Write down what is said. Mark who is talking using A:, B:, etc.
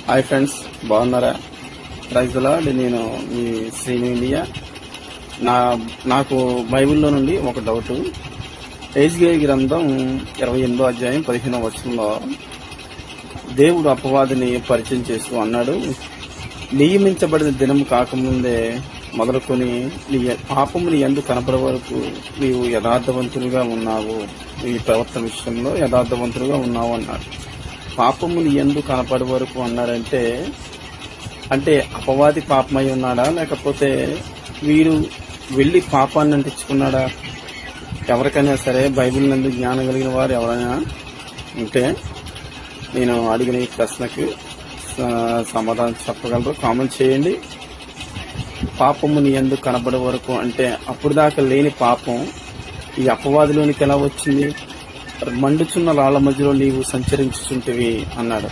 A: Hi friends, బాగున్నారా? Praise the Lord. నేను మీ శ్రీను ఇండియా. నాకు బైబిల్లో నుండి ఒక డౌట్. యెషయా గ్రంథం 28వ అధ్యాయం 15వ వచనంలో దేవుడు అపవాదిని పరిచయం చేస్తూ అన్నాడు, నియమించబడిన దినం కాకముందే మొదలుకొని నీ పాపము నీ యందు కనపడే వరకు నీవు యథార్థవంతునిగా ఉన్నావు, నీ ప్రవర్తన విషయంలో యథార్థవంతునిగా ఉన్నావు అన్నాడు. పాపము నీ యందు కనపడే వరకు అన్నాడంటే అంటే అపవాది పాపమై ఉన్నాడా, లేకపోతే వీడు వెళ్ళి పాపాన్ని అంటించుకున్నాడా? ఎవరికైనా సరే బైబిల్ నందు జ్ఞానం కలిగిన వారు ఎవరైనా ఉంటే నేను అడిగిన ఈ ప్రశ్నకి సమాధానం చెప్పగలరు, కామెంట్ చేయండి. పాపము నీ యందు కనపడే వరకు అంటే అప్పుడు దాకా లేని పాపం ఈ అపవాదిలోనికి ఎలా వచ్చింది? మండుచున్న రాళ్ల మధ్యలో నీవు సంచరించుచుంటివి అన్నాడు.